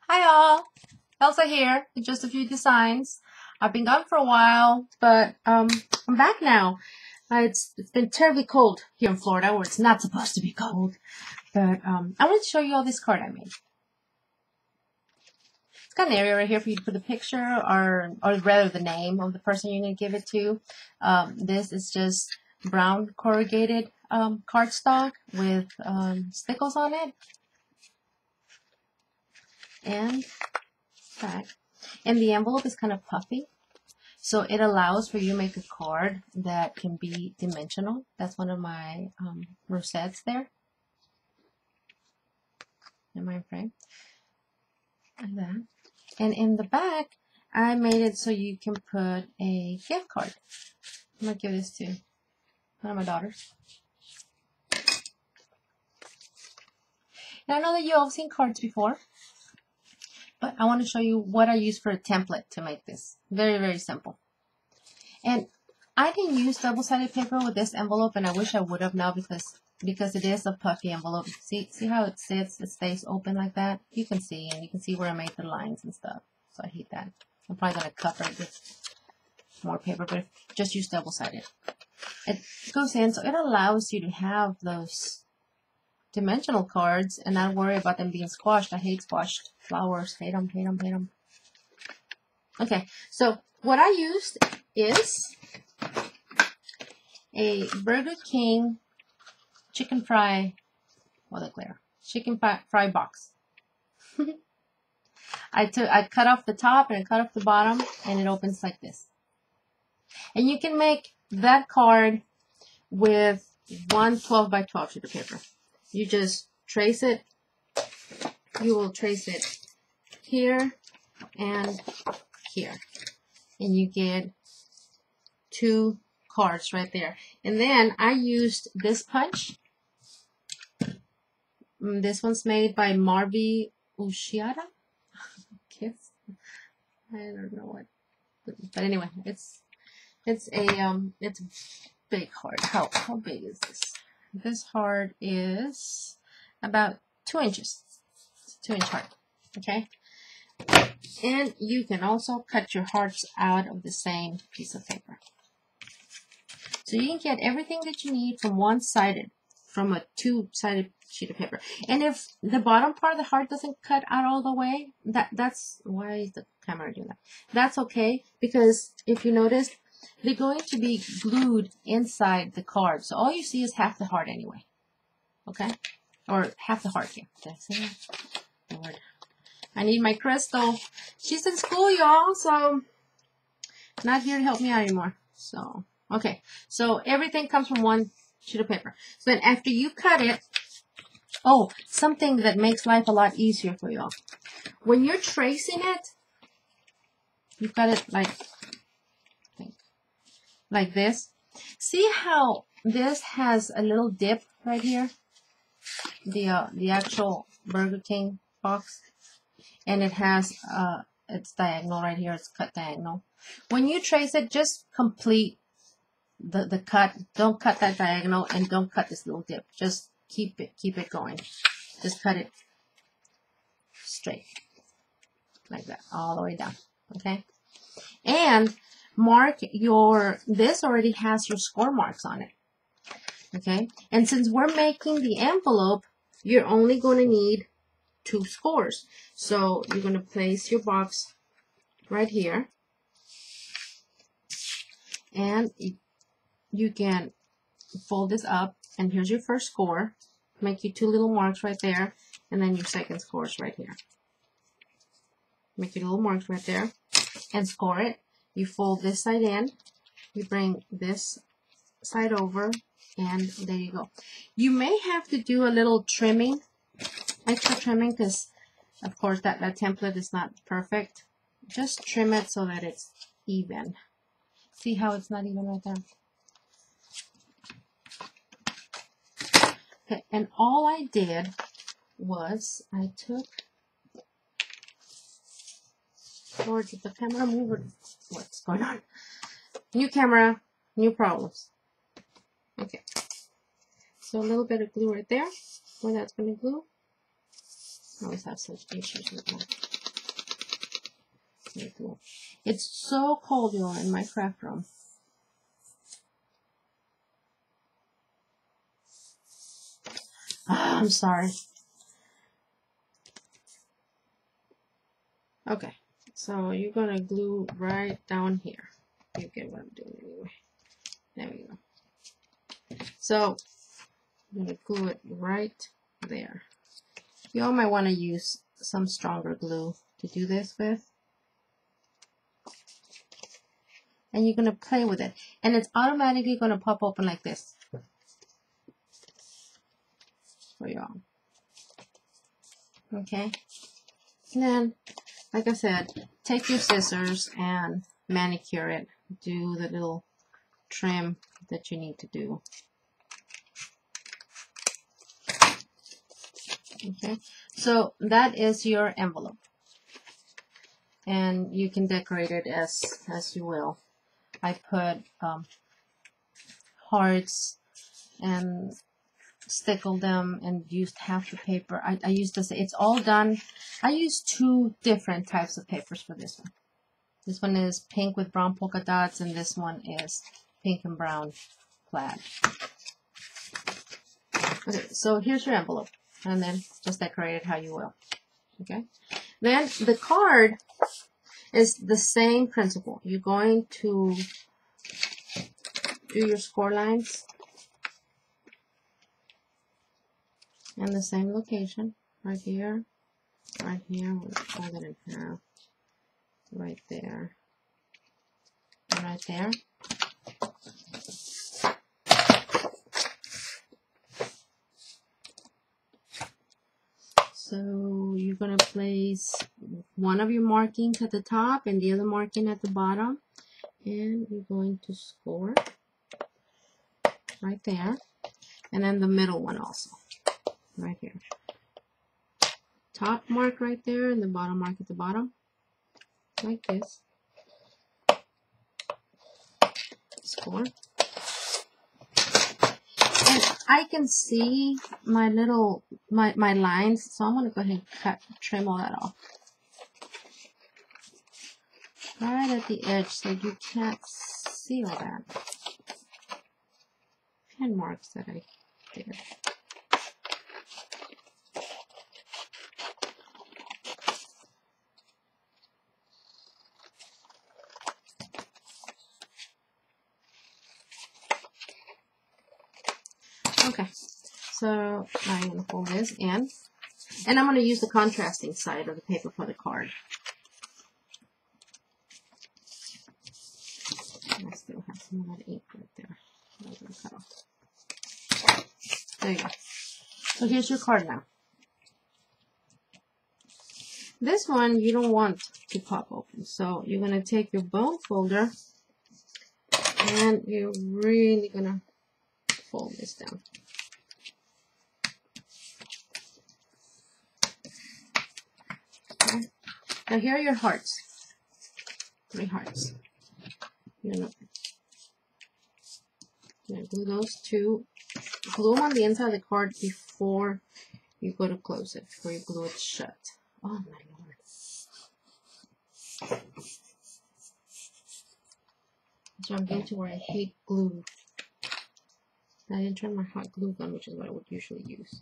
Hi all, Elsa here with just a few designs. I've been gone for a while, but I'm back now. It's been terribly cold here in Florida, where it's not supposed to be cold. But I wanted to show you all this card I made. It's got an area right here for you to put a picture, or rather the name of the person you're going to give it to. This is just brown corrugated cardstock with stickles on it, and back. And the envelope is kind of puffy, so it allows for you to make a card that can be dimensional. That's one of my rosettes there in my frame, like that. And in the back, I made it so you can put a gift card. I'm gonna give this to one of my daughters. And I know that you've all seen cards before, but I want to show you what I use for a template to make this. Very, very simple. And I didn't use double-sided paper with this envelope, and I wish I would have now because it is a puffy envelope. See how it sits? It stays open like that. You can see, and you can see where I made the lines and stuff. So I hate that. I'm probably going to cover it with more paper, but just use double-sided. It goes in, so it allows you to have those dimensional cards and not worry about them being squashed. I hate squashed flowers. Hate them, hate them, hate them. Okay, so what I used is a Burger King chicken fry, chicken fry box. I cut off the top and I cut off the bottom, and it opens like this. And you can make that card with one 12 by 12 sheet of paper. You just trace it. You will trace it here and here, and you get two cards right there. And then I used this punch. This one's made by Marvi Ushiada. Kiss. I don't know what, but anyway, it's big heart. How big is this? This heart is about 2 inches. It's a 2-inch heart. Okay. And you can also cut your hearts out of the same piece of paper. So you can get everything that you need from a 2-sided sheet of paper. And if the bottom part of the heart doesn't cut out all the way, that's why is the camera doing that? That's okay, because if you notice, they're going to be glued inside the card. So all you see is half the heart anyway. Okay? Or half the heart here. That's it. Lord. I need my crystal. She's in school, y'all, so not here to help me out anymore. So, okay. So everything comes from one sheet of paper. So then after you cut it, oh, something that makes life a lot easier for y'all. When you're tracing it, you've got it like this. See how this has a little dip right here? The actual Burger King box. And it has, it's diagonal right here. It's cut diagonal. When you trace it, just complete the cut. Don't cut that diagonal, and don't cut this little dip. Just keep it going. Just cut it straight like that, all the way down. Okay, and mark this already has your score marks on it. Okay, and since we're making the envelope, you're only going to need 2 scores. So you're going to place your box right here, and you can fold this up, and here's your first score. Make your 2 little marks right there, and then your second score is right here. Make your little marks right there and score it. You fold this side in, you bring this side over, and there you go. You may have to do a little trimming, extra trimming, because of course that template is not perfect. Just trim it so that it's even. See how it's not even right there? Okay, and all I did was I took, Lord, did the camera move or what's going on? New camera, new problems. Okay, so a little bit of glue right there, where that's going to glue. I always have such issues with that. me glue. It's so cold, you know, in my craft room. Oh, I'm sorry. Okay, so you're gonna glue right down here. You get what I'm doing anyway. There we go. So I'm gonna glue it right there. You all might want to use some stronger glue to do this with. And you're gonna play with it. And it's automatically gonna pop open like this for y'all. Okay? And then, like I said, take your scissors and manicure it. Do the little trim that you need to do. Okay, so that is your envelope. And you can decorate it as you will. I put hearts and stickled them and used half the paper. I used this, it's all done. I used 2 different types of papers for this one. This one is pink with brown polka dots, and this one is pink and brown plaid. Okay, so here's your envelope, and then just decorate it how you will. Okay, then the card is the same principle. You're going to do your score lines in the same location, right here, we'll fold it in half, right there, and right there. So you're going to place one of your markings at the top and the other marking at the bottom, and you're going to score right there, and then the middle one also, right here. Top mark right there and the bottom mark at the bottom, like this. Score. And I can see my little, my lines, so I'm going to go ahead and trim all that off. Right at the edge so you can't see all that. Pen marks that I did. Okay, so I'm going to fold this in, and I'm going to use the contrasting side of the paper for the card. I still have some of that ink right there. I'm going to cut off. There you go. So here's your card now. This one you don't want to pop open, so you're going to take your bone folder and you're really going to fold this down. Okay. Now here are your hearts. 3 hearts. You're gonna glue those 2. Glue them on the inside of the card before you go to close it, before you glue it shut. Oh my lord. So I'm getting to where I hate glue. I didn't turn my hot glue gun, which is what I would usually use.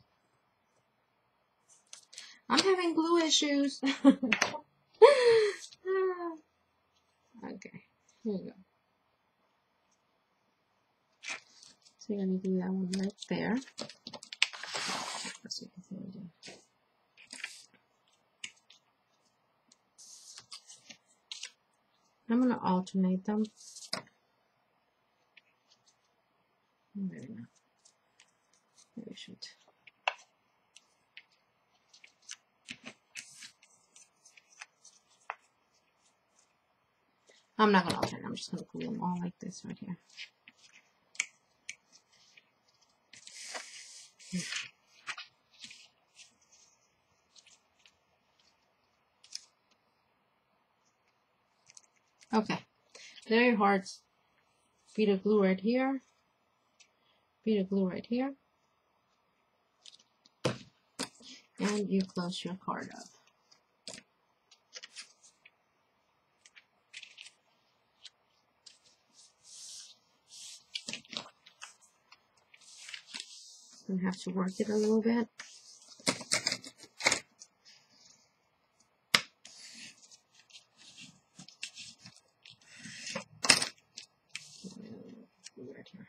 I'm having glue issues. Okay, here we go. So you're going to do that one right there. That's what you can do. I'm going to alternate them. Maybe not. Maybe I should. I'm not going to alternate. I'm just going to glue them all like this right here. Okay, there are your hearts. Bead of glue right here. Bead of glue right here. And you close your card up. I'm gonna have to work it a little bit. Right here.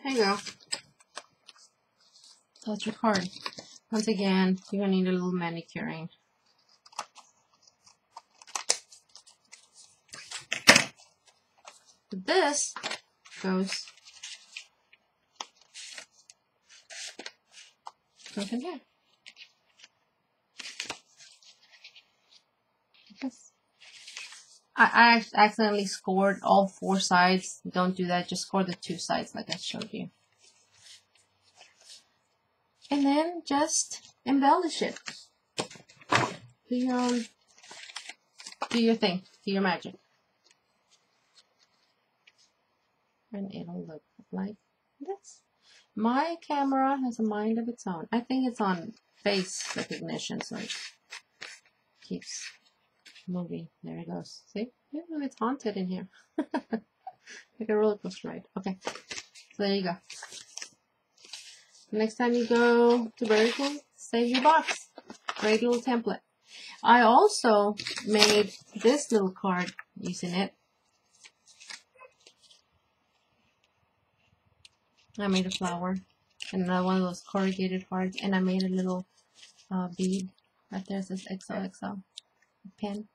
There you go. That's your card. Once again, you're gonna need a little manicuring. This goes in here. I accidentally scored all 4 sides. Don't do that. Just score the 2 sides like I showed you. And then just embellish it. Do your thing. Do your magic. And it'll look like this. My camera has a mind of its own. I think it's on face recognition, so it keeps moving. There it goes. See? Yeah, it's haunted in here. Like a roller coaster ride. Okay. So there you go. Next time you go to BKing, save your box. Great little template. I also made this little card using it. I made a flower and another one of those corrugated cards, and I made a little bead. Right there it says XOXO. Pen.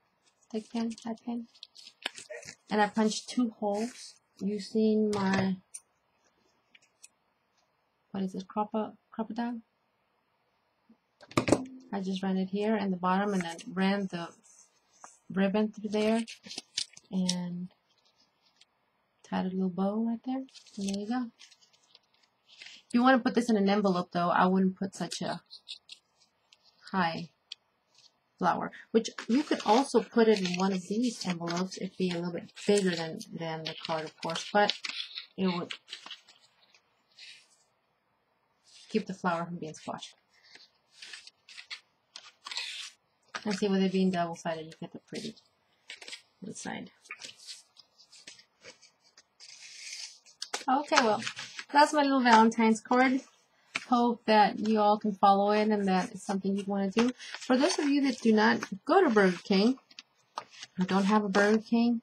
Stick pen. Hat pen. And I punched 2 holes using my, what is it, crocodile? I just ran it here in the bottom and then ran the ribbon through there and tied a little bow right there. And there you go. If you want to put this in an envelope though, I wouldn't put such a high flower, which you could also put it in one of these envelopes. It'd be a little bit bigger than the card, of course, but it would keep the flower from being squashed. And see, with it being double-sided, you get the pretty inside. Okay, well, that's my little Valentine's card. Hope that you all can follow it and that it's something you'd want to do. For those of you that do not go to BKing, or don't have a BKing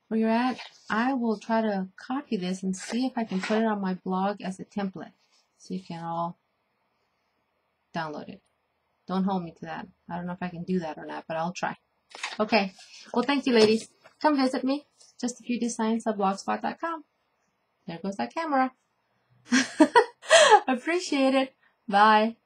where you're at, I will try to copy this and see if I can put it on my blog as a template so you can all download it. Don't hold me to that. I don't know if I can do that or not, but I'll try. Okay. Well, thank you, ladies. Come visit me. Just a few designs at blogspot.com. There goes that camera. Appreciate it. Bye.